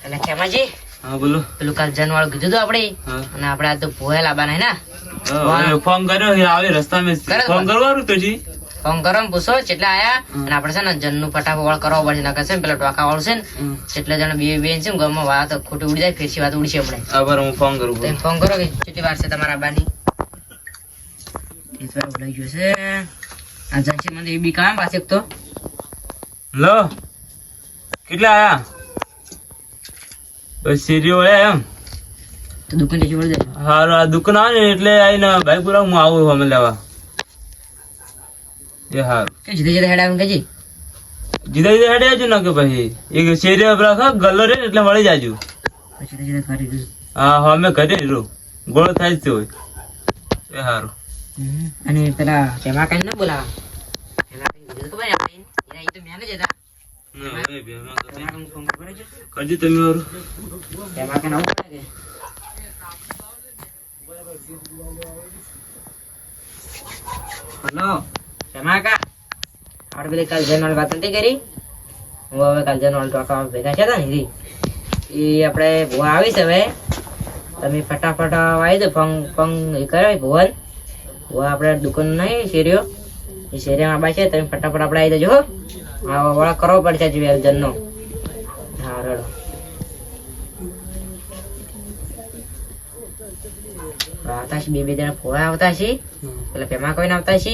એટલે ખેમાજી હા બોલો. પેલું કાલ જનવાળું કીધું તો આપણે અને આપણે આ તો પોહે લાવવાના હે ને ફોન કર્યો છે, આવે રસ્તામાં ફોન કરવાનું તો જી ફોન કરો ને પૂછો કેટલા આયા અને આપણે છે ને જનનું ફટાફટ વાળ કરવો પડશે નકર છે ને પેલા ટોકા વાળું છે ને કેટલા જણા બે બેન છે ને ગામમાં વાત ખોટી ઉડી જાય ફેરસી વાત ઉડી છે આપણે. આભાર હું ફોન કરું. તમે ફોન કરો કે કેટલી વાર છે તમારા બાની લઈ ગયો છે આ જંશી મને એ બી કામ પાસે તો લો કેટલા આયા બસ સીરીઓ એમ તો દુકાન થી જોડ દે. હારું આ દુકાન આવે ને એટલે આઈને ભાઈ પુરા હું આવું અમે લેવા એ હારું કે જીધે જીધે હેડા કે જી જીધા જીધા હેડે આવજો ને કે ભાઈ એક શેરીઓ રાખો ગલ્લો રે એટલે મળી જાજો. જીધે જીધે કરી દઉં. હા હા અમે ઘરે રહું ગોળો થાય જ હોય એ હારું. અને પેલા તેમાં કઈ ના બોલાવા પેલા કઈ કીધું ખબર આપણે એના ઈ તો મેને જ હતા કરજો તમે વારું તેમાં કઈ નવું પડે કે હલો તેમાં કા આપણે પેલી કાલ જનવાલ વાત નથી કરી હું હવે કાલ જનવાલ ટોકા ભેગા છે ને એ આપણે ભુવા આવીશ હવે તમે ફટાફટ આવી દો ફંગ ફંગ એ કરે ભુવન ભુવા આપણે દુકાન નહીં શેરીઓ એ શેરીમાં બાય છે તમે ફટાફટ આપણે આવી દેજો હો હા વાળા કરવો પડશે જોઈએ જનનો. હા રડો આવતા છે બે જણા ફોડા આવતા છે પેલા પેમાં કોઈ આવતા છે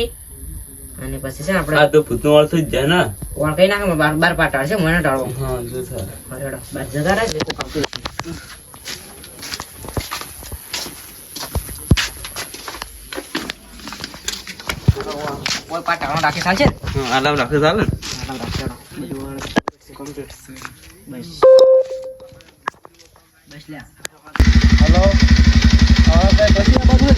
અને પછી છે ને આપણે આ તો ભૂતનો વાળ થઈ જ જાય ને વાળ કઈ નાખે બાર પાટાળ છે મને ટાળવો. હા જો સર રડો બાર જગા રહે છે કાપતું કોઈ પાટાળો રાખી ચાલશે ને હા આલામ રાખે ચાલે ને બસ લ્યા હેલો હા ભાઈ પછી આ બાજુ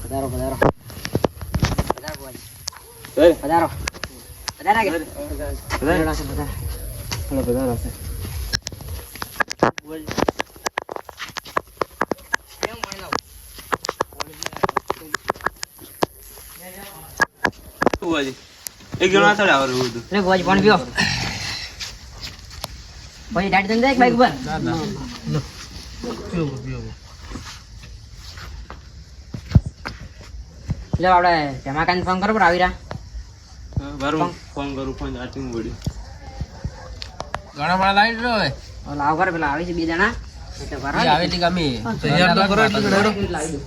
પધારો પધારો પધારો બોય પધારો પધારા કે પધારા છે પધારા હલો બધા હશે કેમ મળ્યો તું એક જણા થડે આવરું હતું લે બોજ પાણી પીઓ બોય દાડી દે એક બાઈક ઉપર ના ના પીઓ લે આપણે તેમાં કાન ફોન કરો પર આવી રહ્યા બરાબર ફોન કરું ફોન આટિંગ વળી ઘણા માળા લાવી દો હવે લાવ કરે પેલા આવી છે બે જણા એટલે ભરો આવે લી ગમે તૈયાર તો કરો એટલે લાવી દો.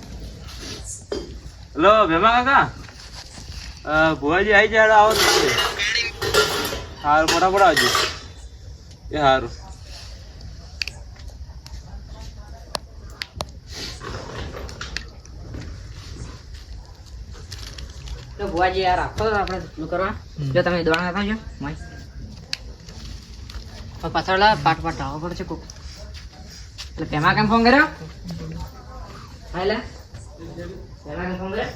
હેલો ભેમા કાકા ભુવાજી આવી જાય આવો તો હારું ફટાફટ આવજો એ હારું તો ભુવાજી યાર રાખો આપણે શું કરવા જો તમે દોણા ખાજો મય પાછળ પાટ પાટ ઢાળવો પડશે કોક એટલે તેમાં કેમ ફોન કર્યો હા લે તેમાં કેમ ફોન કર્યો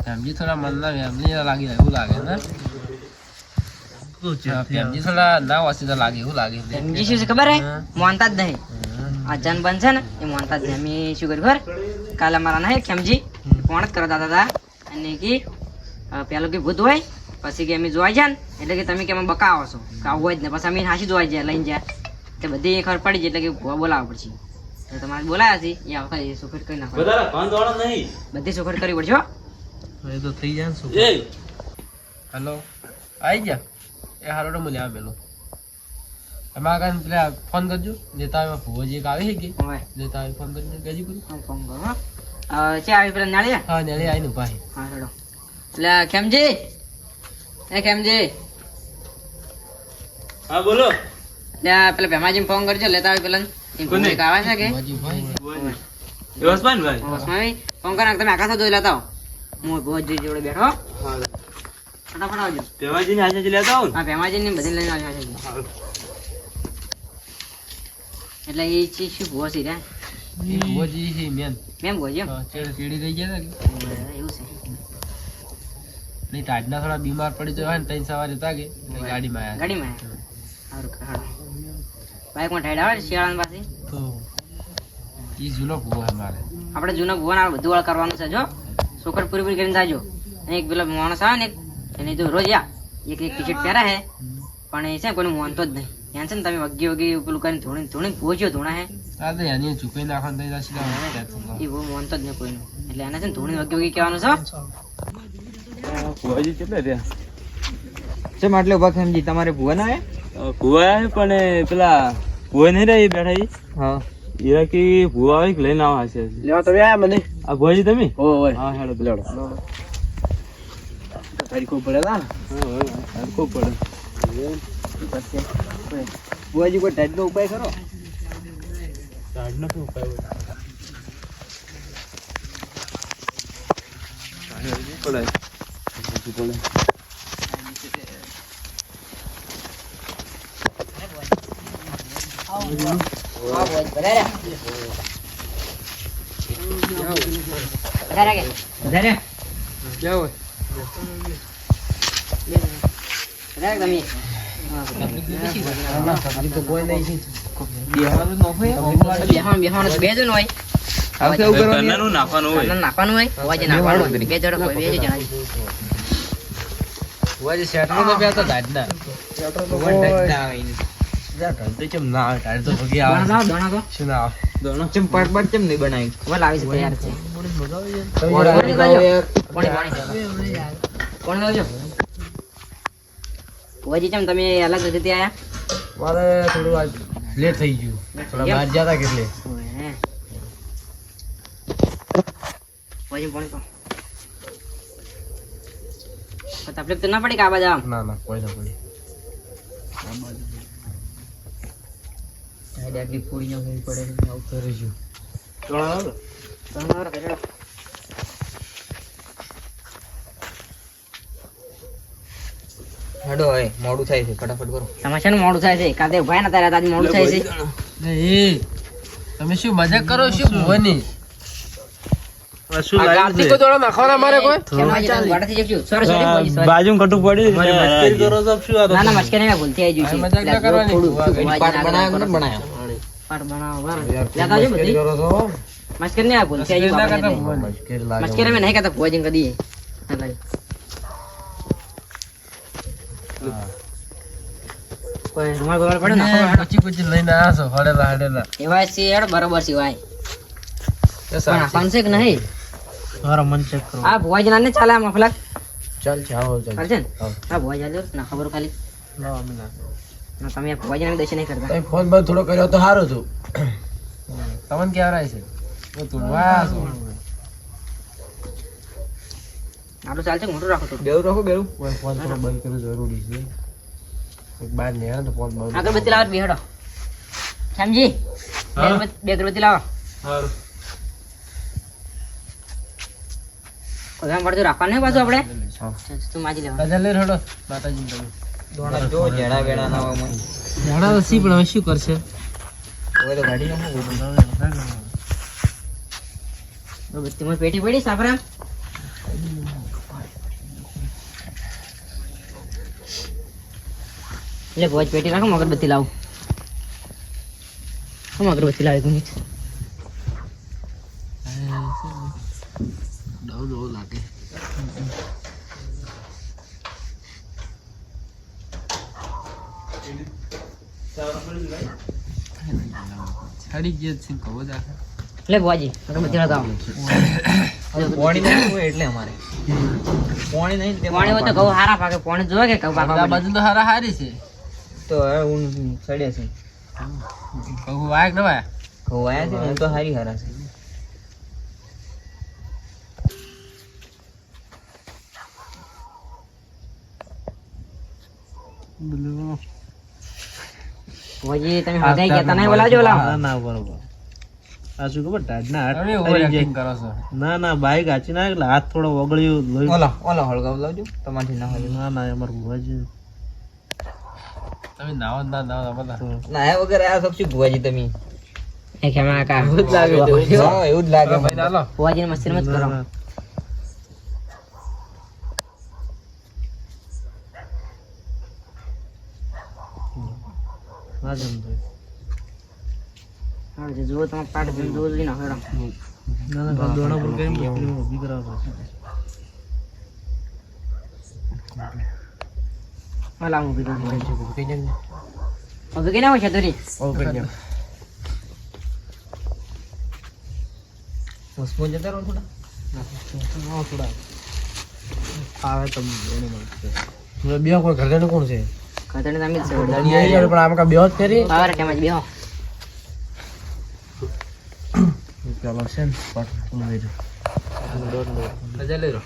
ફેમજી થોડા મન ના ફેમજી લાગી એવું લાગે ને ફેમજી થોડા ના વાસી તો લાગે એવું લાગે સમજી શું છે ખબર હે માનતા જ નહીં આ જન બન છે ને એ માનતા જ નહીં અમે શું કર્યું ખબર કાલે અમારા ના ખેમજી કોણ જ કરતા હતા અને કે પેલું કે ભૂત હોય પછી કે અમે જોવા જાય ને એટલે કે તમે કે અમે બકાવો છો કે આવું હોય જ ને પછી અમે હાસી જોવા જાય લઈને જાય તે બધી ખબર પડી જાય એટલે કે ભૂવા બોલાવવા પડશે તો તમારે બોલાયા છે એ આવતા એ સુખડ કરી નાખો બધા ફોન દોડો નહીં બધી સુખડ કરવી પડશે હો. એ તો થઈ જાય ને શું એ હેલો આવી જા એ હારો તો મને આવે પેલો એમાં કાંઈ પેલા ફોન કરજો નેતા એમાં ભુવાજી એક આવે છે કે હવે નેતા આવે ફોન કરીને ગજી કરી હું ફોન કરું હો. છે આવી પેલા નાળી હા નેલે આવીને ભાઈ હા હેડો એટલે ખેમજી એ ખેમજી હા બોલો એટલે પેલા ભેમાજી ફોન કરજો લેતા આવી પેલા કોને? એક આવે છે કે ભુવાજી ભાઈ એ વસમાનભાઈ ઓસમાવી ફોન કર તમે આકાશ જોઈ લેતા આવો હું ભુવાજી જોડે બેઠો હા ફટાફટ આવજો ભેમાજીને આજે જ લેતા આવું હા ભેમાજી ને બધી લઈને આવજો ને એટલે એ ચીજ શું ભૂવો છે રે? એ ભુવાજી છે મેન મેમ ભૂવો છે એમ? ચેડી રહી ગયા ને એવું છે. નહીં ટાઢના થોડા બીમાર પડી જવાય ને ત્રણ સવારે તાગે એટલે ગાડીમાં આવ્યા ગાડીમાં સારું હાલો. બાઇકમાં ઠાઈડ આવે શિયાળાની પાસે. તો એ જૂનો ભુવો છે મારે આપણે જૂના ભૂવાના બધું વાળ કરવાનું છે જો છોકર પૂરી કરીને જાજો. અને એક પેલો માણસ આવે ને એને તો રોજ એક ટી શર્ટ પહેરા હે પણ એ છે ને કોઈને માનતો જ નહીં. ત્યાં છે ને તમે વગી વગી પેલું કરીને ધોણી ભૂજો ધોણા હે આ તો એની ચૂકવી નાખવાનું થઈ જશે એ બહુ માનતો જ નહીં કોઈનું. એટલે એને છે ને ધોણી વગી વગી કહેવાનું છે. ભુવાજી કેટલા રહ્યા? ચમ આટલે ઉભા સમજી તમારે ભુવા ના ભુવા આવે પણ પેલા ભુવા નહીં રહ્યા એ બેઠા ઈ. હા ઈરા કે ભુવા આવે કે લઈને આવા હશે. લેવા તમે આયા મને આ ભુવાજી તમે? ઓય હા હેડો લેડો તારી ખૂબ પડે ના ખૂબ પડે. ભુવાજી કોઈ ટાઈટ નો ઉપાય કરો. ટાઢનો શું ઉપાય હોય? પડે. પડે. હા બોલ વધારે વધારે કે વધારે ક્યાં હોય વધારે તમે તો કોઈ નહીં બેહવાનું બે જણ હોય ઘરનાનું નાખવાનું હોય. ઘરનું નાખવાનું હોય ભુવાજી નાખવાનું હોય. બે જોડે હોય, બે જણા ભુવાજી શેટર તો પહેરતા ટાઢના ઢળતે કેમ ના આવે ટાઢ તો ભગી આવે દોણા તો શું ના આવે દોણો. ચમ પાટ પાટ ચમ નહીં બનાવી. વલ આવી છે તૈયાર છે. કોણ લાવજો ભુવાજી ચમ તમે અલગ રીતે આયા? મારે થોડું આજ લેટ થઈ ગયું થોડા બહાર ગયા હતા કેટલે ભુવાજી પાણી તો તકલીફ તો ના પડી કે આ બાજુ આમ? ના ના કોઈ ના પડી આટલી પૂરી ન હોવી પડે આવું કરી છું. હેડો હવે મોડું થાય છે ફટાફટ કરો. તમારે છે ને મોડું થાય છે કાતે ઉભા ના તારે આજે મોડું થાય છે. એ તમે શું મજાક કરો શું ભુવાની શું આ ગાર્તિક કો દોડા નાખવાના મારે કોઈ ભુવાજી તમે વાડાથી જજો. Sorry, sorry, ભુવાજી, sorry. બાજુ કટુક પડી મસ્કરી કરો છો શું આ તો? ના ના મસ્કરી નહીં, ભૂલથી આવી ગયું છે. મજાક ના કરવાની ભુવાજી પાટ ના બનાવ્યો કરો. કે બનાવ્યો? પાટ બનાવો, બરાબર. લેતા આવજો બધી. કરો છો મસ્કરી નહીં, આ ભૂલથી આવી ના ગયું કરતા બાપાને. ભુવાની મસ્કરી મેં નહીં કરતા ભુવાજીને કદી. કોઈ રૂમાલ બુમાલ પડ્યો નાખો, હેડો. પછી પછી લઈને આવ્યા છો હડેલા હડેલા એવાય છે હેડો, બરોબર છે વાય. પણ નાખવાનું છે કે નહીં? મારા મન ચેક કરો આ ભુવાજી ના નહીં ચાલે આ મફલક? ચાલ છે આવો ચાલ ચાલશે ને? હા ભુવાજી આલ્યો ના ખબર ખાલી. લાવો અમે ના ના, તમે આ ભુવાજીને દર્શન નહીં કરતા. તમે ફોન બંધ થોડો કર્યો તો સારું હતું તમને કેવરાય છે હું તુડવા છો આટલું ચાલશે કે મોટું રાખો થોડું? બેવું રાખો બેવું. કોઈ ફોન થોડો બંધ કરવું જરૂરી છે એક બહાર ને તો ફોન બંધ અગરબત્તી લાવો બે હેડો. સમજી? બે અગરબત્તી લાવો. હારું. કોઈ પડતું રાખવાનું નહીં પાછું આપણે. હા તું માજી લેવા. ગજલ લઈ રડો માતાજી તમે દોણા જો જેડા વેડા ના હોય મને. જાડા સી પણ હવે શું કરશે હવે તો ગાડી નાખો. અગરબત્તીમાં પેટી પડી સાપરા. એટલે ભોજ પેટી રાખો, હું અગરબત્તી લાવું. હું અગરબત્તી લાવી દઉં. ડવ ડવ લાગે છડી ગયો છે કહો દાખે એટલે ભોજી અગરબત્તી લગાવો. પાણી નહીં હોય એટલે અમારે પાણી નહીં તે પાણી હોય તો ઘઉં હારા પાકે. પાણી જોવે કે ઘઉં આ પાકવા બાજુ તો હારા હારી છે તો હવે હું સડે છે. કહું વાયક ન વાય ખવાયા છે ને એમ તો હારી હારા છે. ભોજી તમે હગાઈ ગયા તા નહીં બોલાવજો ઓલા. ના બરોબર. આ શું ખબર ટાઢના હાથ તમે ઓવર તરી એક્ટિંગ જાય. કરો છો ના ના બાઈક હાચી ના એટલે હાથ થોડો ઓગળ્યું લોહી. ઓલા હળગાવ લાવજો તમારથી ના હોય. ના ના અમાર ભુવાજી તમે નાવો ના નાવો બધા ના એ વગર આ શકશું ભુવાજી તમે એ ખેમા કાકા એવું જ લાગે છે. હા, એવું જ લાગે ભાઈ ના લો. ફુવાજીને મસ્તી મત કરો. ના જમતો. હા, જે જુઓ તમે પાટ જુઓ લઈ નાખો હેડો. ના ના દોણા પર કરીને ઊભી કરાવવા પડશે. હાલ આવું ઊભી કરી. કઈ જણ ઊભી કરી નાખો છતરી. ઓકે જણ સ્પોન જતા રહો થોડા. થોડા આવે તો એને મળશે. બે કોઈ ઘરનું કોણ છે? ખાતરને તમે જ છે. પણ આમ કા બે જ કરી. પાવર કેમ જ બેહો. પેલો છે ને પાટ લઈ લો. રજા લઈ લો.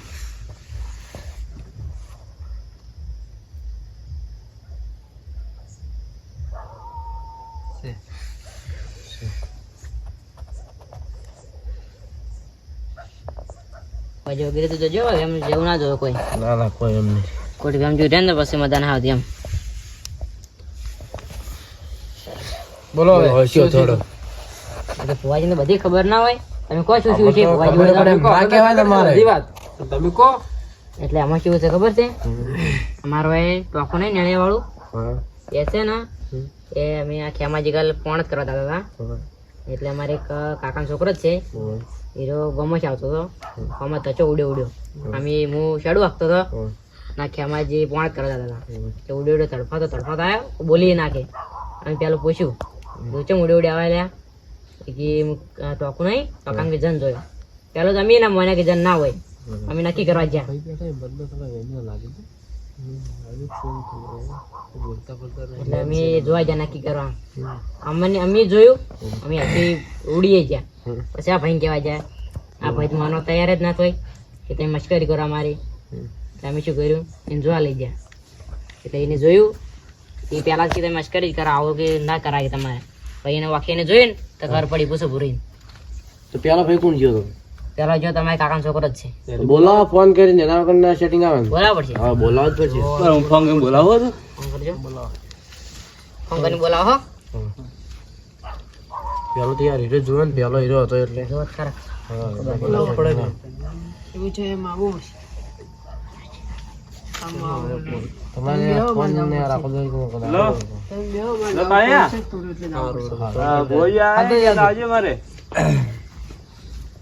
પછી વગેરે તો જોજો એમ જેવું ના જોયો કોઈ. ના ના કોઈ એમ નહીં. કોઈ એમ જોઈ ને પછી મજા ના આવતી એમ. બોલો હવે શું થોડો. એટલે ફુવાજીને બધી ખબર ના હોય. તમે કહો શું શું છે ફુવાજી ખબર પડે. બધા? ના કહેવાય તમારે. બધી વાત તમે કહો. એટલે આમાં કેવું છે ખબર છે? અમારો એ ટોકો નહીં નેણે વાળું એ છે ને એ અમે આ ખેમાજી કાલ ફોન જ કરવા જતા હતા. એટલે અમારે એક કાકાનો છોકરો જ છે હીરો ગમો જ આવતો હતો. ગમો તચો ઉડ્યો. અમે હું શેડું આપતો હતો ના ખેમાજી ફોન જ કરવા જતા હતા. કે ઉડ્યો તડફાતો આવ્યો બોલી નાખે. અમે પેલું પૂછ્યું ચમ ઉડે આવ્યા લ્યા કે ટોકું નહીં ટોકાને કે જન જોયો. પેલો તો અમે ના મને કે જન ના હોય. અમે નક્કી કરવા ગયા. એટલે અમે જોવા ગયા નક્કી કરવા. અમે જોયું અમે હજી ઉડીએ ગયા. પછી આ ભાઈ કહેવા જાય આ ભાઈ તો માનો તૈયાર જ ના થાય કે તમે મશ્કરી કરો અમારી. એટલે અમે શું કર્યું એને જોવા લઈ ગયા. એટલે એને જોયું એ પેલા કે તમે મશ્કરી જ કરાવો કે ના કરાય તમારે. પછી એને વાક્યને જોયું ને તો ઘર પડી પૂછો પૂરી. તો પેલા ભાઈ કોણ ગયો? પેલા જો તમારે કાકાનો છોકરો જ છે. બોલાવો ફોન કરીને એના વગર સેટિંગ આવે ને. બોલાવવો પડશે. હા બોલાવો જ પડશે. હું ફોન કરીને બોલાવો છો ફોન કરજો. ફોન કરીને બોલાવો હો. પેલો તો યાર હીરો જોયો ને પેલો હીરો હતો એટલે જો ખરા બોલાવવો પડે ને. એવું છે એમ આવું તમારે ફોન ને રાખો દો કે લો લો કાયા હા બોયા આવજે મારે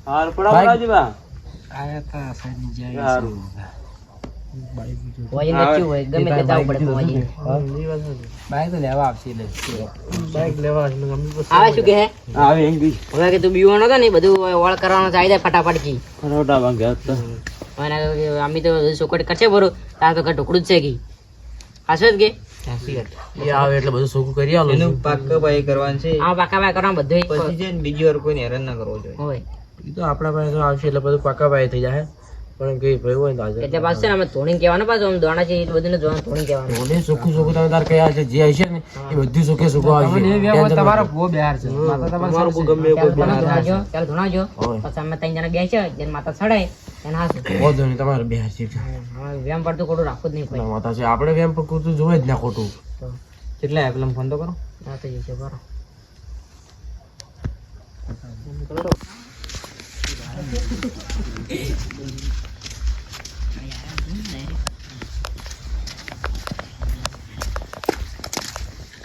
હાર પડા પડાજી બા આયા તા સાઈડ જાય. સારું ફુવાજી નચ્યું હોય ગમે તે જવું પડે ફુવાજી. બાઈક તો લેવા આવશે ને. બાઈક લેવા આવશે ને ગમે પછી આવે શું કે હે આવે એમ બી હવે કે તું બીવાનો હતો ને બધું ઓળ કરવાનો ચાલી જાય ફટાફટ કી. રોટા ભાંગ્યા હતા અને અમે તો ચોકટ કરશે બરો તાર તો ઘર ઢોકળું જ છે કી. હાસો જ કે એ આવે એટલે બધું સોખું કરી આલો. એનું પાક્કા ભાઈ કરવાનું છે. આ પાકા પાકા કરવાનું બધું પછી છે ને બીજી વાર કોઈને હેરાન ના કરવો જોઈએ. હોય. એ તો આપણા પાસે તો આવશે એટલે બધું પાકા ભાઈ થઈ જાય. પણ કઈ ભાઈ હોય ને તો એટલે પાછું છે ને અમે ધોણી કહેવાનું પાછું આમ દોણા છે એ બધું ને જોવાનું ધોણી કહેવાનું. ઓલે સોખું સોખું તમે તાર કયા છે જે હશે ને એ બધું સોખે સોખું આવશે. તમારો ભૂ બિહાર છે. તમારો ભૂ ગમે ચાલો તમે ધોણાવજો, ચાલો ધોણાવજો. પછી અમે ત્રણ જણા બેસે જેને માતા ચડાય એને હાસું. વધુ નહીં તમારે બિહાર છે. હવે વેમ પડતું ખોટું રાખવું જ નહીં કોઈ. માતા છે આપણે કેમ પણ કરતું જોવે જ ના ખોટું. કેટલા આયા પેલા ફોન તો કરો. હા તો જશે બરો.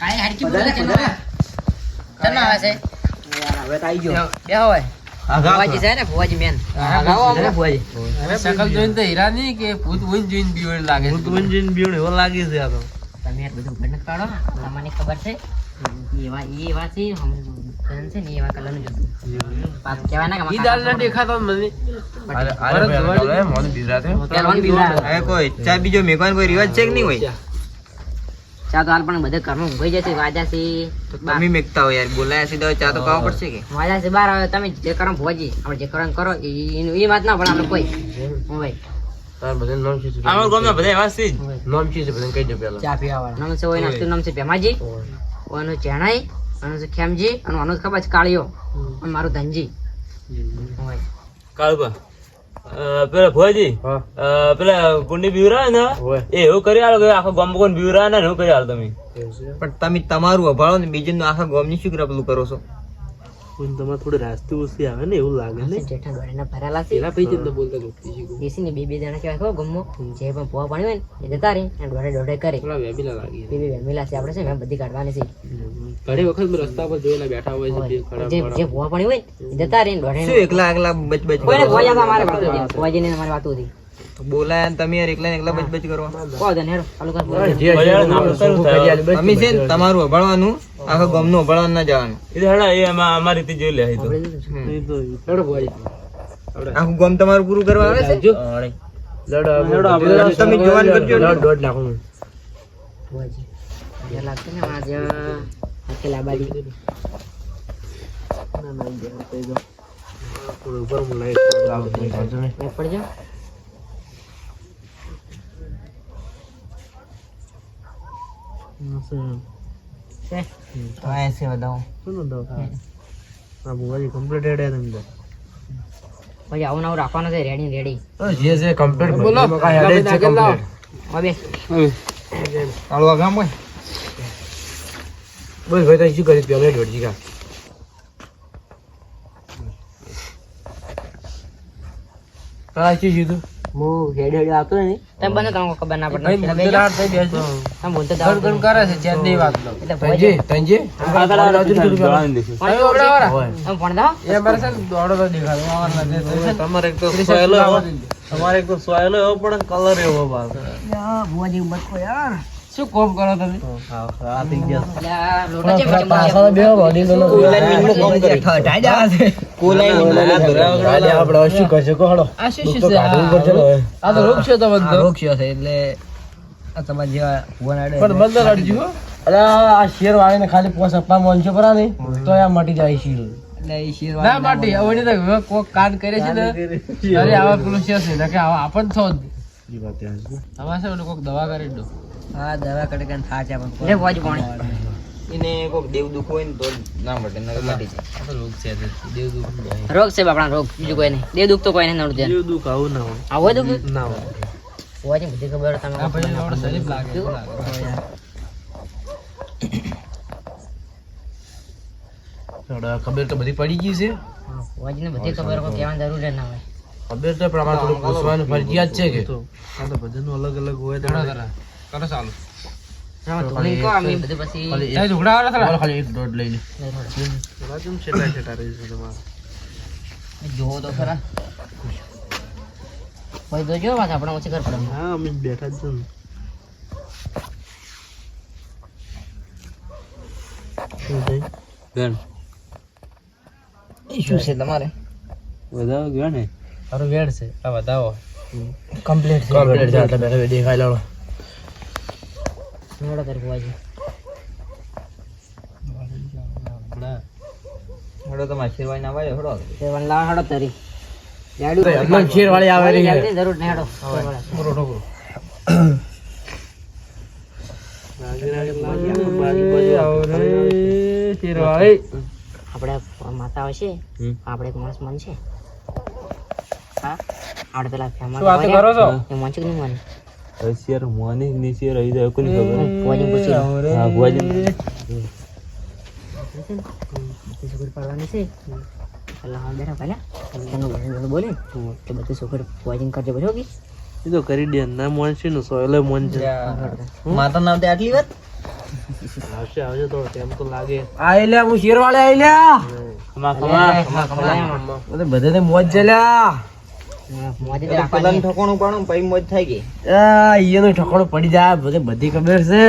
કાઈ હાડકી બોલે છે ને તને આવે છે હવે તો આવી ગયો. બે હોય ફુવાજી છે ને ફુવાજી મેન આગાઓ આપણે ફુવાજી શકલ જોઈને તો હીરા નહીં કે ભૂત વન જોઈને બીવડ લાગે. ભૂત વન જોઈને બીવડ એવો લાગે છે આ તો. તમે યાર બધું ગણ કાઢો તમને ખબર છે એવા છે હમ છે ને એવા કલર નું જોતું પાપ કહેવાય ના કે ઈ દાલ ના દેખાતો મને. અરે અરે ભાઈ મને બીવરાતે. પહેલવાન બીવડા હવે કોઈ ચા બીજો મેકવાનો કોઈ રિવાજ છે કે નહીં હોય? ચા તો હાલ પણ બધે ઘરમાં ઊંઘાઈ જશે વાજા છે તો તમે મેકતા હો યાર. બોલાયા સીધા ચા તો ખાવા પડશે કે? વાજા છે બાર આવે તમે જે કરો ફુવાજી આપણે જે કરો કરો એ વાત ના પડે આપણે કોઈ હું ભાઈ તાર બધા નામ છે. અમારા ગામના બધા એવા છે જ. નામ છે બધા કહી દે પેલા. ચા પીવા વાળા નામ છે હોય નાસ્તું નામ છે ભેમાજી ઓનું ચેણાઈ આનું છે ખેમજી અને આનું ખબર છે કાળિયો અને મારું ધનજી હોય કાળબા પેલા ભુવાજી હા પેલા કુંડી બીવરા ને હોય. એ એવું કરી આલો કે આખો ગામ કોણ બીવરા ને એવું કરી આલો તમે. પણ તમે તમારું અભાળો ને બીજું આખા ગામની શું પેલું કરો છો? તમારે થોડી રાસ્તી ઓછી આવે ને એવું લાગે ને જેઠા દોડીને ભરેલા છે પેલા પૈકી તો બોલતા જોતી શીખું બેસીને બે જણા કહેવાય ખબર ગમો જે પણ ભૂવા પાણી હોય ને એ જતા રહી અને દોડે કરે થોડા વેબીલા લાગી બે વેમેલા છે આપણે છે ને બધી કાઢવાની છે ઘણી વખત મેં રસ્તા પર જોયેલા બેઠા હોય છે બે ખડા જે ભૂવા પાણી હોય ને એ જતા રહી દોડે શું એકલા બચ બચ કોઈને ભૂવા જતા મારે વાત હતી ભૂવાજીને મારી વાત હતી બોલાય ને તમે યાર એકલા બચ બચ કરો કહો દે હેડો ચાલુ કર અમે છે ને તમારું અભાળવાનું આખા ગામનું અભાળવાનું ના જવાનું એ હેડા એ અમારી રીતે જોઈ લે એ તો લડો ભાઈ આખું ગામ તમારું પૂરું કરવા આવે છે લડો તમે જોવાનું કરજો ને. દોઢ નાખું ભૂવાજી મને લાગશે ને આજે અકેલા બાજી થોડું ઉપર હું લાઈટ લાવ ને મેં પડજો છે હા એસે વધાવો સુનો દો આ બુવાજી કમ્પ્લીટ રેડ હે તમને પછી આવું નવું રાખવાનું છે રેડી જે છે કમ્પ્લીટ બોલો હેડ છે કમ્પ્લીટ હવે કાળવા ગામ હોય બોલ ભાઈ તઈ શું કરી પેલો દોડજી કા આ શું કીધું હું હેડ આવતો ને તમે બંધ તમને ખબર ના પડે ભાઈ મુદ્દાર થઈ બેસજો તમે બોલતો ગણ ગણ કરે છે ચેન ની વાત લો એટલે તંજે તંજે દોડાવીને દેખો. તમે પણ દો એ મારે છે ને દોડો તો દેખાડો આવા નથી તમારે એક તો સોયલો તમારે એક તો સોયલો એવો પડે ને કલર એવો બાર ભુવાજી બચકો યાર શું કોમ કરો તમે આ થઈ ગયા એટલે આ લોટા છે પછી બે બોડી નો કોલાઈન મિલમાં કામ કરે ઠાઈ જા કોલાઈન આપણે શું કરશે કો હડો આ શું છે આ તો રોગ છે તો બધો રોગ છે એટલે આ તમારા જેવા ભુવન આડે પણ બંદર અડજી હો અરે આ શેર વાળીને ખાલી પોસ અપ્પા મોંચો પરા ને તો આ મટી જાય શીર એટલે એ શેર ના માટી હવે તો કોક કાન કરે છે ને અરે આવા પેલું છે ને કે આવા આપણ થો ઈ વાત તમારે છે કોક દવા કરી દો હા દવા કડે કન થાચા પણ લે ભુવાજી પાણી એને કોક દેવ દુખ હોય ને તો ના મટે નકર મટી જાય આ તો રોગ છે દેવ દુખ રોગ છે બાપડા રોગ બીજું કોઈ નહીં દેવ દુખ તો કોઈ નહીં નડું ધ્યાન દેવ દુખ આવું ના હોય આવો દુખ ના હોય ભુવાજી બધી ખબર તમે આ પછી થોડો શરીફ લાગે થોડા ખબર તો બધી પડી ગઈ છે ભુવાજીને બધી ખબર કોઈ કહેવાની જરૂર જ ના હોય ખબર તો પ્રમાણ થોડું પૂછવાનું ફરજિયાત છે કે આ તો બધાનું અલગ અલગ હોય તો કરો ચાલુ હા તો નહીં કહો અમે બધું પછી ખાલી એક ઝઘડા વાળા થા ખાલી એક દોડ લઈ લે લઈ થોડો. રાજમ છેટા રહી છે તમારે જોવો તો ખરા ભાઈ તો જો વાત આપણે ઓછી કર પડે હા અમે બેઠા જ છું ગણ એ શું છે તમારે વધારે ગણ ને મારો વેડ છે આ બતાવો કમ્પ્લીટ કમ્પ્લીટ છે એટલે બેઠા દેખાઈ લાવો મેળો કરી ભુવાજી હડો તમારે શેરવાઈ ના વાય હડો તે વન લાવ હડો તરી જાડુ એકદમ શેરવાળી આવે રહી છે જલ્દી જરૂર નહીં હડો પૂરો ઠોકો આપણે માતા હોય છે આપણે એક માણસ મન છે હા આપણે પેલા ફેમસ શું વાતો કરો છો એ મન છે કે નહીં મન શેર મોની ની શેર આવી જાય કોની ખબર ભુવાજી પૂછી લો. હા ભુવાજી છોકરી પાડવાની છે પેલા હા બેઠા પહેલા તેનું બધું બોલે તો બધું છોકરી ભુવાજીને કરજો બધું કે એ તો કરી દે ના મોન છે ને સોયલે મોન છે માતા નામ તે આટલી વાત આવશે આવશે તો તેમ તો લાગે આઈ લે હું શેરવાળે આઈ લ્યા બધે મોજ છે લ્યા મોજે પેલા રાખવાની ઠકોણું પાણું પછી મોજ થાય ગઈ આ ઈયનો ઠકોણો પડી જાય બધી ખબર છે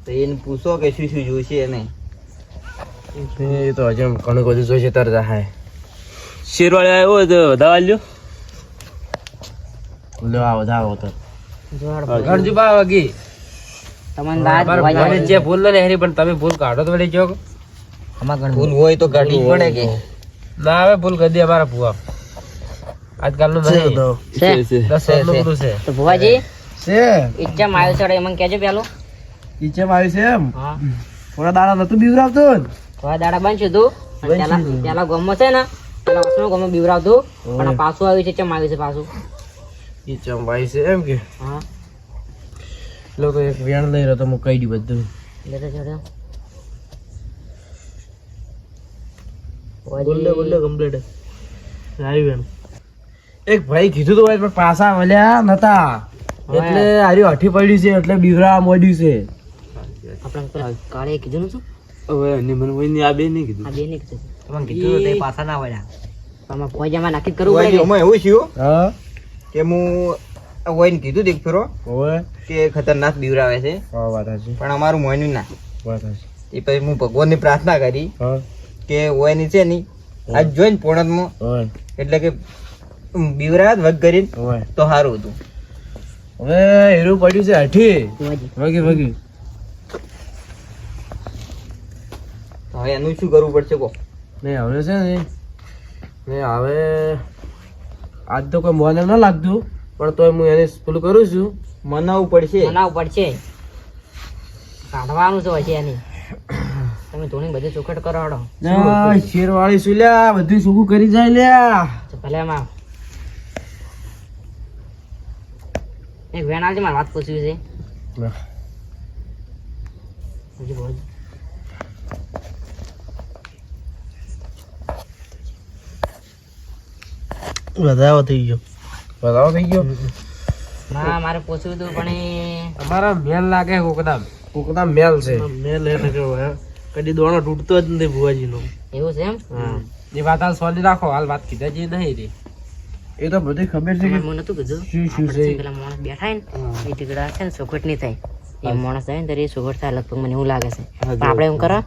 તો એને પૂછો કે શું શું જોઈશે એને એ તો હજુ ઘણું બધું જોઈશે તાર જાય શેરવાળી આવ્યો હોય તો વધારે આલજો લો આવો જાવો તો જોડ ગણજુ બા વાગી તમને દાદ મારે ભુવાજી જે ભૂલ ને હેરી પણ તમે ભૂલ કાઢો તો વળી જો આમાં ગણ ભૂલ હોય તો કાઢવી પડે કે ના આવે ભૂલ કરી દે અમારા ભૂવા આજકાલ નું નહીં છે 10 વર્ષનું પૂરું છે તો ભુવાજી છે ઈચ્છા માયો છે એમ કહેજો પેલો ઈચે આવી છે એમ હા થોડા દાડા નતું બીવરાવતો ને થોડા દાડા બનશું તું પેલા ગમો છે ને પેલા વસનો ગમો બીવરાવતું પણ પાછું આવ્યું છે ચમ આવ્યું છે પાછું ઈચે ભાઈ છે એમ કે હા લોકો એક વેણ લઈ રહ્યો તો હું કહી દઉં બધું લેતો ચડ્યો કમ્પ્લીટ આવી બેન એક ભાઈ કીધું તો પણ પાછા વળ્યા નતા એટલે આર્યું હઠી પડ્યું છે એટલે બીવરા મોડ્યું છે આપણે પેલા કાળે કીધું નતું હવે એની મને વહીની આ બે નહીં કીધું આ બે ને કીધું તમને કીધું તે પાછા ના વળ્યા આમાં ફોજામાં નાખી જ કરવું પડે કે? એમાં એવું થયું હા કે હું વહીને કીધું દેખ ફેરો ઓય કે ખતરનાક બીવરાવે છે હા વાત હશે પણ અમારું મોયનું ના વાત હશે એ પછી હું ભગવાનની પ્રાર્થના કરી હા કે ઓયની છે ની આજ જોઈને પોણતમાં ઓય એટલે કે બીવરાત વગ કરીને ઓય તો સારું હતું. હવે હીરું પડ્યું છે હઠી ફુવાજી વગી વગી તો હવે એનું શું કરવું પડશે કહો? નહીં હવે છે ને હવે આજ તો કોઈ મોને ન લાગતું પણ તોય હું એને પેલું કરું છું મનાવવું પડશે. બનાવવું પડશે કાઢવાનું છે પછી એની તમે ધોની બધી ચોખટ કરો હડો શેરવાળી શું લ્યા બધું સુખું કરી જાય લ્યા તો ભલે એમાં એક વેણ આવજે મારે વાત પૂછવી છે હજી બોલ. વધાવો થઈ ગયો ના મારે પૂછવું હતું પણ અમારા મેલ લાગે કોકદા મેલ છે મેલ એટલે કેવો હે કદી દોણો તૂટતો જ નથી ભુવાજી નો એવું છે એમ એ વાત હાલ સોલી રાખો હાલ વાત કીધા જે નહીં રે એ તો બધી ખબર છે કે મને નતું કીધું શું આપણે જે પેલા માણસ બેઠા હોય ને એ ટીકડા છે ને ચોખટ નહીં થાય એ માણસ થાય ને ત્યારે એ ચોખટ થાય લગભગ મને એવું લાગે છે પણ આપણે એમ કરો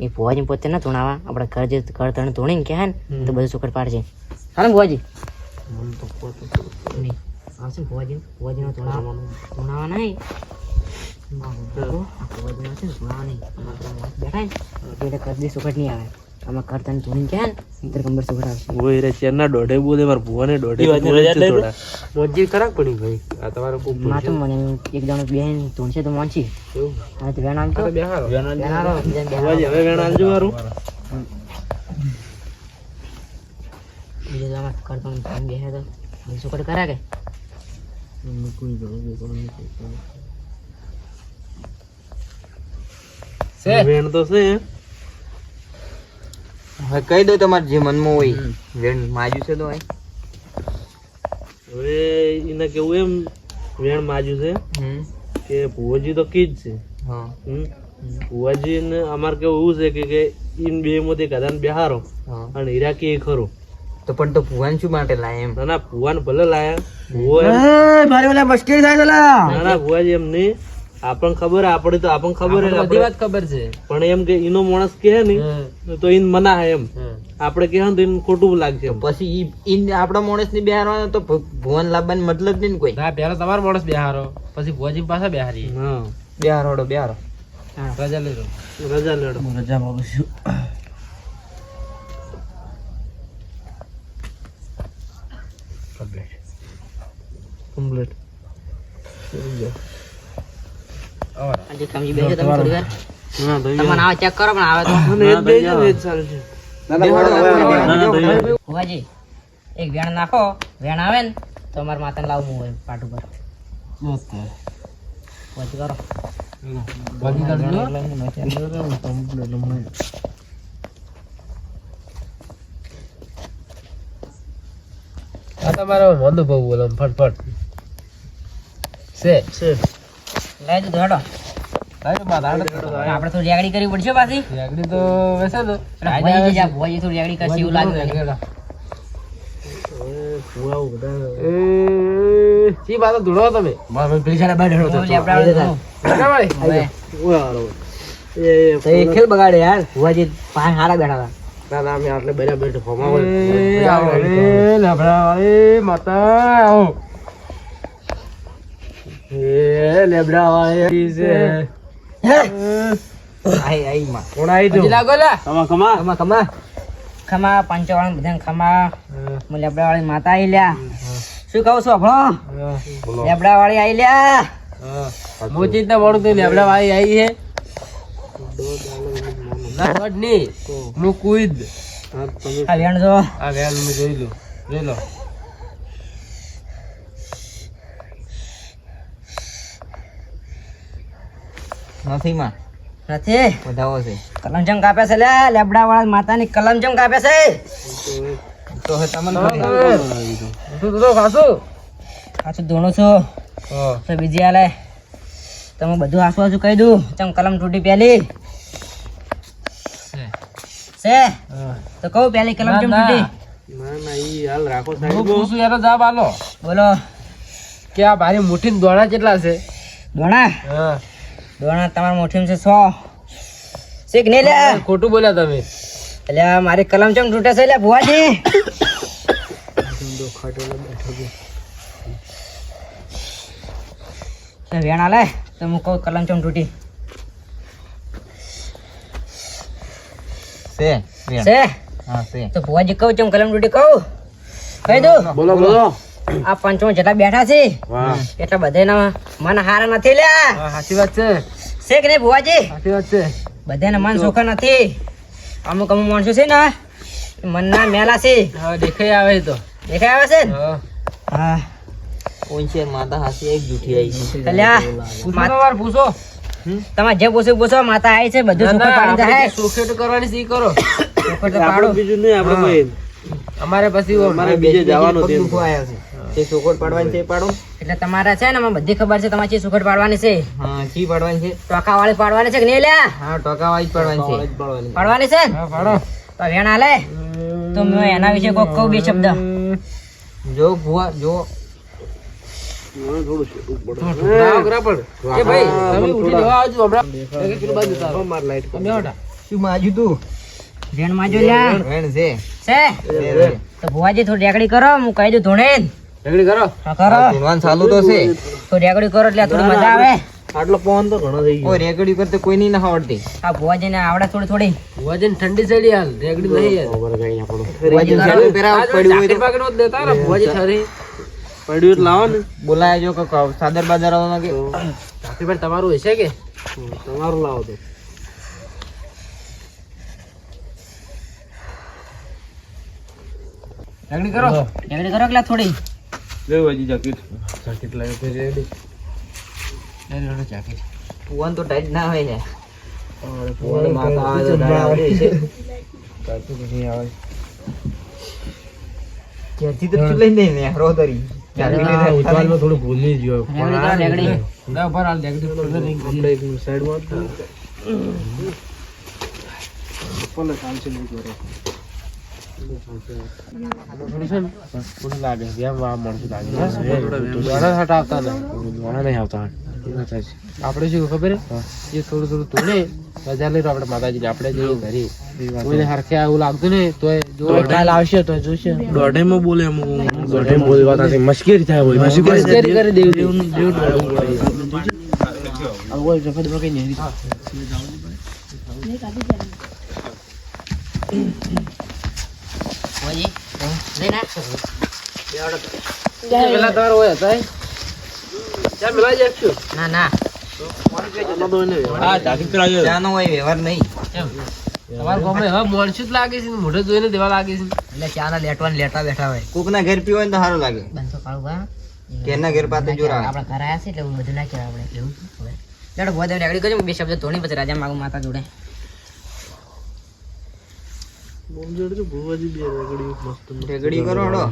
એ ભુવાજી પોતે ના ધોણાવા આપણે ઘર જે ઘર તને ધોણીને કહે ને તો બધું ચોખટ પાડશે હા ને ભુવાજી નહીં આવશે ને ભુવાજીનો ધોણાવા નહીં ભુવાજીનો છે ને ધોણાવા નહીં અમારા પેલા માણસ બેઠા ને એટલે કદી ચોખટ નહીં આવે આમાં ઘર તને ધોણીને કહે ને ત્યારે ગંભીર ચોખટ આવશે ઓય રે ચેરના દોઢે બોલે માર ભુવાને દોઢે થોડા મોજી ખરાક પડી ભાઈ આ તમારો ખૂબ માં તો મને એક જણો બેન ધૂણશે તો મોંચી હવે તો વેણ આલજો બેહારો વેણારો બીજા બેહારો. ભુવાજી હવે વેણ આલજો મારું બીજું તો આમાં કરતો ને ધોઈને બેસે તો બીજું ચોખટ કરા કે વેણ તો છે હવે કહી દો તમારે જે મનમાં હોય વેણ માજ્યું છે તો હોય. હવે એને કેવું એમ વેણ માજ્યું છે કે ભુવાજી તો કીજ છે હા ભુવાજી ને અમાર કેવું એવું છે કે ઈન બે માંથી કદાચ બેહારો હા અને હીરા કે ખરો તો પણ તો ભુવાન શું માટે લાય એમ? ના ભુવાન ભલે લાયા ભુવા મુશ્કેલ થાય ના ભુવાજી એમ નહીં આપણને ખબર આપણે તો આપણને ખબર બધી વાત ખબર છે પણ એમ કે ઈનો માણસ કહે ને તો ઈન મના હે એમ આપણે કહે ને તો ઈને ખોટું લાગશે એમ. પછી ઈ આપણા માણસ ની બેહારવાનો તો ભુવન લાવવાનો મતલબ નહીં ને કોઈ. ના પહેલા તમારો માણસ બેહારો પછી ભુવાજી પાછા બેહારી હા બેહારોડો બેહારો. રજા લેજો રજા લેડો રજા બાબુ શું કમ્પ્લીટ આજે કામજી બેસો તમે થોડી વાર ના તમને આવે ચેક કરો પણ આવે તો ચાલશે ભુવાજી એક વેણ નાખો વેણ આવે ને તો અમારા માતાને લાવવું હોય પાટ ઉપર પછી કરો આ તમારો અનુભવ બોલો ફટફટ છે લઈ દો હેડો આપણે થોડી રેગડી કરવી પડશે પાછી રેગડી તો વેસે ને ભુવાજી થોડી રેગડી કરશે એવું લાગે સી વાત ધૂળો તમે પેલી સાડા બાર ખેલ બગાડે યાર ભુવાજી પાંચ હારા બેઠા હતા ના અમે આટલે બરાબર માતા લેબડા વાળી છે કોણ આવી તું લાગો લા ખમા ખમા ખમા ખમા ખમા પાંચવાળા બધા ખમા લેબડા વાળી માતા આઈ લ્યા શું કહું છો ભણો લેબડા વાળી આઈ લ્યા મોચી તો મોડું તું લેબડા વાળી આવી છે ના હટ ની હું કુઈદ આ વેણ જો આ વેલ મેં જોઈ લો નથી માં નથી વધાવો છે કલમ ચમ કાપે છે લે લેબડા વાળા માતાની કલમ ચમ કાપે છે તો હવે તમને હાચું ધોણું છું તો બીજી હાલે તમે બધું હાસુ કહી દઉં ચમ કલમ તૂટી પેલી છે તો કહું પેલી કલમ ચમ તૂટી ના ના ઈ હાલ રાખો સાહેબ બોલો કે આ ભારી મુઠ્ઠી દોણા કેટલા છે દોણા હા દોણા તમારા મોઠીમાં છે 100 શીખ નહીં લે ખોટું બોલ્યા તમે એટલે મારી કલમ ચમ તૂટે છે લે ભુવાજી વેણા લે તો હું કહું કલમ ચમ તૂટી છે છે હા છે તો ભુવાજી કહું ચમ કલમ તૂટી કહું કહી દઉં બોલો બોલો આ પંચો જેટલા બેઠા છે વાહ એટલે બધાના મન હારા નથી લ્યા સાચી વાત છે છે કે નહીં ભુવાજી સાચી વાત છે બધાના મન સોખા નથી અમુક અમુક માણસો છે ને મનના મેલા છે હા દેખાઈ આવે તો દેખાય આવે છે ને હા હા કોણ છે માતા હાસી એક જૂઠી આવી છે કલ્યા પૂછો તમારે જે પૂછો પૂછો માતા આવી છે બધું સુખડ પાડી જાય સુખેટ કરવાની સી કરો સુખડ તો પાડો આપણે બીજું નહીં આપણે કોઈ અમારે પછી અમારે બીજે જવાનું છે તે સોકોટ પાડવાની છે એ પાડો એટલે તમારે છે ને મને બધી ખબર છે તમારે ચી સુખડ પાડવાની છે હા કી પાડવાની છે ટોકા વાળી પાડવાની છે કે નહીં લ્યા હા ટોકાવાળી જ પાડવાની છે પાડવાની છે ને? પાડો તો વેણા લે તો મેં એના વિશે કોઈ કહું બે શબ્દ જો ભુવા જો કે ભાઈ તમે ઉઠી જવા આવજો હમણાં એક કિલો બાજુ તારો માર લાઈટ તમે ઓટા શું માજુ તું વેણ માં જો લ્યા વેણ છે છે તો ભુવાજી થોડી રેકડી કરો હું કહી દઉં ધોણે રેકડી કરો હા કરો ધૂનવાન ચાલુ તો છે થોડી રેકડી કરો એટલે થોડી મજા આવે આટલો પવન તો ઘણો થઈ ઓ રેકડી કરતે કોઈ નહીં ના આવડતી આ ભુવાજીને આવડે થોડી થોડી વજન ઠંડી ચડી હાલ રેકડી નહીં યાર ભુવાજી સારું પેરા પડ્યું હોય તો પાકડો દેતા ને ભુવાજી ઠરી પડ્યું લાવો ને બોલાય જો કે સાદર બાદર આવવાનો કે સાથી ભાઈ તમારું હશે કે તમારું લાવો તો રેકડી કરો રેકડી કરો એટલે થોડી જાકેટ લાવ્યો તો રેડી રેડી જાકેટ ફુવાન તો ટાઈટ ના હોય છે ફુવાન માતા આવે તો ડાય આવડે છે કાચું નહીં આવે ક્યાંથી તો ચૂલે નહીં ને રોદરી ઉતાવળમાં થોડું ભૂલી ગયો રેકડી કરો, રેકડી. ના પર હાલ રેકડી આપણે એક સાઈડમાં બોલે ચાલશે નહીં કરે લાગે જેમ આ માણસો લાગે દોડા હટ આવતા ને દોડા નહીં આવતા આપણે શું ખબર એ થોડું થોડું તોડે રજા લઈ આપણે માતાજીને આપણે જઈએ ઘરે કોઈને હરખે આવું લાગતું ને તો જો આવશે તો જોશે દોઢેમાં બોલે દોઢેમાં બોલે વાત મશ્કરી થાય હોય મશ્કરી કરી દેવું ભુવાજી લઈને પેલા તમારો હોય હતા ચાલ મિલા જશું ના ના ત્યાંનો હોય વ્યવહાર નહીં તમારા ગામમાં હવે મોણસું જ લાગે છે મોઢે જોઈને દેવા લાગે છે એટલે ચાના લેટવાને લેટા બેઠા હોય કોકના ઘર પીવો ને તો સારું લાગે બંધો કાળું બા કેના ઘર પાસે જોરા આપણે ઘર આવ્યા છે એટલે હું બધું ના કહેવાય આપણે એવું હવે લેડો ભુવાજી રેકડી કરજો બે શબ્દ ધોણી પછી રાજા માગું માતા જોડે રેગડી કરો હડો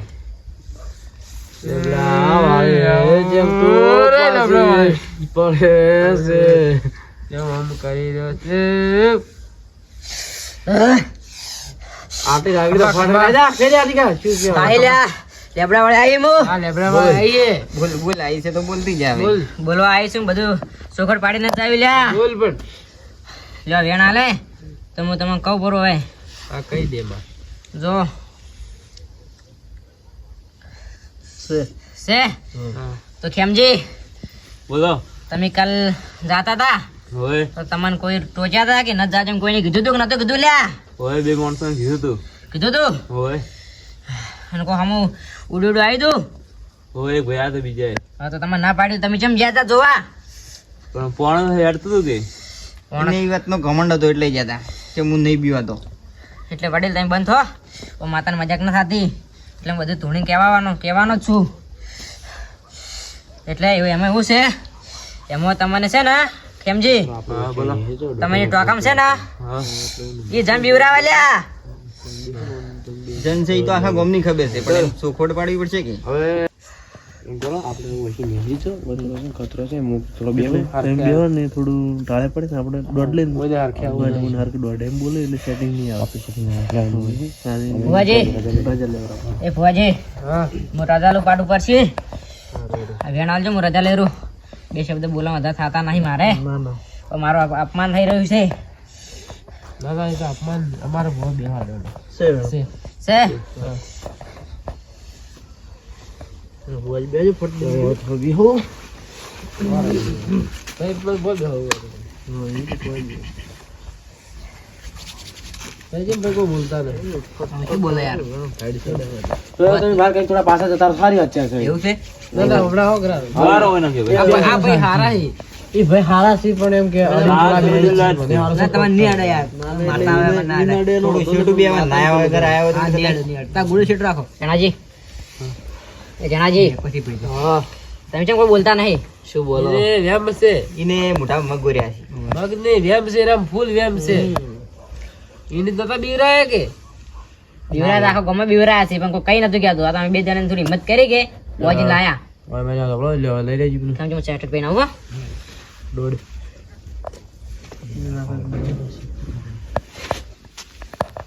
લેબડા વાળે આવી હું બોલ બોલ આવી છે તો બોલતી જ આવે બોલવા આવી છું બધું સોખડ પાડીને જ આવી લ્યા લ્યો વેણા લે તો હું તમને કહું બરો હવે કઈ દે બા જો છે તો ખેમજી બોલો તમે કાલ જાતા હતા હોય તો તમને કોઈ ટોચ્યા હતા કે ન જાજો કોઈને કીધું તું કે નતું કીધું લ્યા હોય બે માણસો કીધું તું કીધું તું હોય અને કો હમું ઉડું આવી તું હોય એક ભાઈ આ તો બીજા હા તો તમે ના પાડ્યું તમે જેમ ગયા હતા જોવા પણ પોણ હેડતું હતું કે એને એ વાતનો ઘમંડ હતો એટલે જતા કે હું નહીં બીવા તો એટલે વડીલ તમે બંધ થો તો માતાને મજાક ન થતી એટલે હું બધું ધૂણી કહેવાનો જ છું એટલે એમાં એવું છે એમાં તમને છે ને કેમજી હા બોલો તમે ટોકમ છે ને એ જમ બીવરાવા લ્યા જન છે ઈ તો આખા ગામની ખબર છે પણ એમ ચોખવટ પાડવી પડશે કે હવે બોલો આપણે ઓછી નેહરી છો બધું ખતરો છે હું થોડો બે એમ બેહો ને થોડું ટાળે પડે ને આપણે દોઢ લઈને કોઈ હરખે આવું મને હરકે દોઢ એમ બોલે એટલે સેટિંગ નહીં આવે ભુવાજી એ ભુવાજી હા હું રજાલું પાડું પડશે આ વેણ આલજો હું રજા લેરું બે શબ્દ બોલવા વધારે થતા નહીં મારે ના ના પણ મારું અપમાન થઈ રહ્યું છે ના ના એ તો અપમાન અમારે બહુ બેહાર છે છે બેજો ફટ બેહો ભાઈ બોલ બેહો ભાઈ કોઈ બોલતા નહીં શું બોલે યાર તો તમે બહાર કઈ થોડા પાછા જતા રહો, સારી વાત છે એવું છે ના ના હમણાં આવો કરા હારો હોય ને કે ભાઈ આ ભાઈ હારા છે એ ભાઈ હારા છે પણ એમ કે ના તમારે નહીં અડે યાર મારતા આવે પણ ના અડે. થોડું શેઠું બી આવા નાયા વગર આવ્યો હા, તો નહીં અડે, નહીં અડે. તાર ગુડું સીટ રાખો જણાજી એ જણાજી પછી પડી જાઓ. હા તમે કેમ કોઈ બોલતા નહીં શું બોલો વેમ છે ઈને મોઢા મગ ગોર્યા છે મગ ને વેમ છે રામ ફૂલ વેમ છે એની તો બીરાય કે બીવરા આખો ગમે બીવરા છે પણ કોઈ કઈ નતું કહેતું આ તમે બે જણાને થોડી હિંમત કરી કે બોજી લાયા ઓય મેં જાવ લઈ લેજો પેલું કેમ કે હું ચેટ પહેરાવું હો દોડ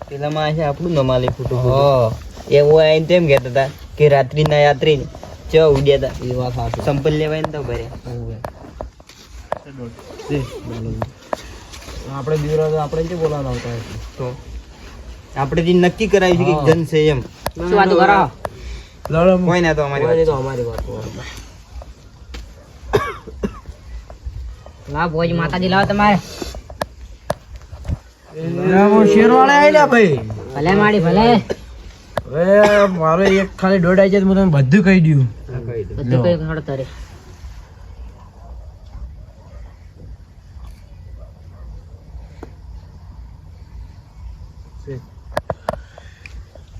પેલામાં છે આપણું નમાલી ફોટો એવું આઈને તેમ કહેતા હતા કે રાત્રિના યાત્રી ચો ઉડ્યા હતા એ વાત સાચી સંપલ લેવાય ને તો ભરે આપણે બીરા તો આપણે જ બોલાવવાના આવતા હશે. તો આપણે જે નક્કી કરાયું છે કે જન છે એમ શું વાતો કરો લડો કોઈ ના તો અમારી વાત તો અમારી વાત લાવ બોજી માતાજી લાવો તમારે શેરવાળા આયલા ભાઈ ભલે માડી ભલે હવે મારો એક ખાલી દોઢ આવી જાય તો હું તમને બધું કહી દઉં બધું કઈ ખડો તરે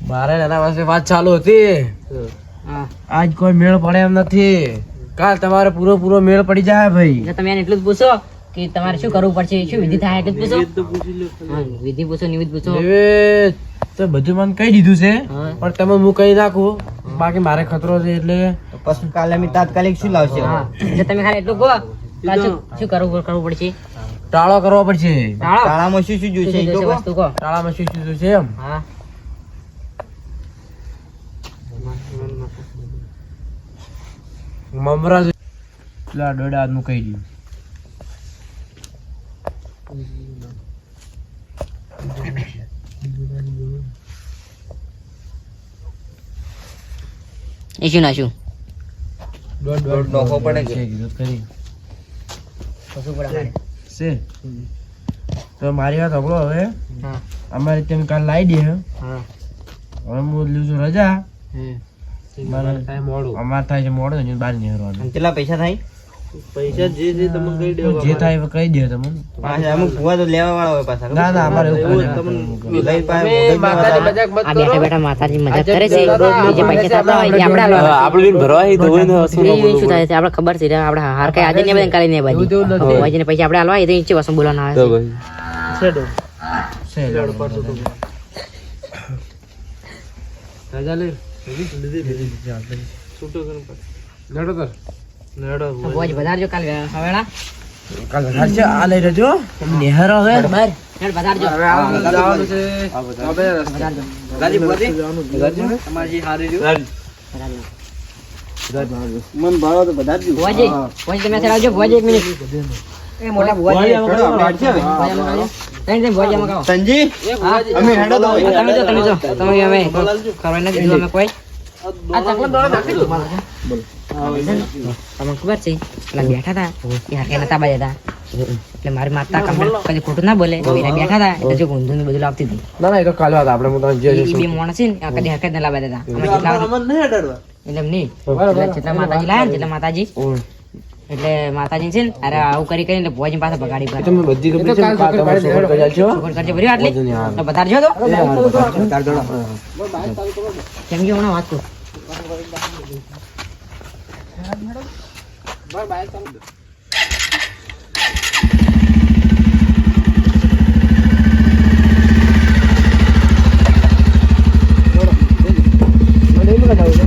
મારે એના પાસે વાત ચાલુ હતી હા આજ કોઈ મેળ પડે એમ નથી કાલ તમારે પૂરો મેળ પડી જાય ભાઈ એટલે તમે એને એટલું જ પૂછો કે તમારે શું કરવું પડશે શું વિધિ થાય એટલું જ પૂછો હા, વિધિ પૂછો નિવિધ પૂછો હવે તો બધું મને કહી દીધું છે હા. પણ તમે હું કહી નાખું બાકી મારે ખતરો છે એટલે પછી કાલે અમે તાત્કાલિક શું લાવશે હા એટલે તમે ખાલી એટલું કહો કાલ શું કરવું પડશે ટાળો કરવો પડશે તાળો તાળામાં શું શું શું જોઈશે એ તો જોઈશે કહો. વસ્તુ કહો ટાળામાં શું શું છે એમ હા મમરા પેલા દોઢ હાથનું કહી દઉં એ શું ના શું દોઢ નોખો પડે કે? છે કીધું ખરી કશું પડે મારે. છે તો મારી વાત સાંભળો હવે હા અમારે તમે કાલ લાવી દે હવે હા હું લઉં છું રજા મારે અમારે થાય છે મોડું ને બહાર નીકળવાનું અને કેટલા પૈસા થાય પૈસા જે થાય એ કહી દે તમને પાછા અમુક ભૂવા તો લેવા વાળા હોય પાછા ના ના અમારે એવું લઈ પાછા મોઢામાં આ બેઠા બેઠા માતાજી મજાક કરે છે જે પૈસા થતા હોય એ આપણે આલવાના. આપણે બેન ભરવા આવી તો હોય ને એ શું થાય છે આપણે ખબર છે આપણે હાર કઈ આજે નહીં કાલે નહીં બાજી બાજીને પૈસા આપણે આલવા એ તો ઈચ્છે વસ્તુ બોલવાના આવે તો છે. ભાઈ રજા લે ભુવાજી વધારજો કાલ હવેળા કાલ વધારે છે આ લઈ રહેજો નેહરો હવે બહાર હેડ વધારજો ભુવાજી ભુવાજી તમે અત્યારે આવજો ભુવાજી 1 મિનિટ એ મોટા ભુવાજી ભુવાજી મગાવો સંજી અમે હેડો તો તમે જો તમે હવે કરવા નથી દીધું અમે કોઈ આ ચકલા દોડો નાખી દો તમને ખબર છે પેલા બેઠા હતા એ હાકે નતા બાજ્યા હતા એટલે મારી માતા કદી ખોટું ના બોલે મેરા બેઠા હતા એટલે જો ઊંધું ને બધું લાવતી હતી ના ના એ તો કાલ વાત આપણે હું તમને જે એ બે માણસ છે ને આ કદી હાકે જ ના લાવતા હતા અમે જેટલા એટલે એમ નહીં જેટલા માતાજી લાયા ને જેટલા માતાજી એટલે માતાજી છે ને અરે આવું કરી કરીને ભુવાજી પાસે બગાડી પર તમે બધી ખબર છે કાલ તમારે સપોર્ટ કરી આલજો છોકર કરજે ભર્યું આટલી તો વધારજો તો કેમ કે હમણાં વાત કરું આપણે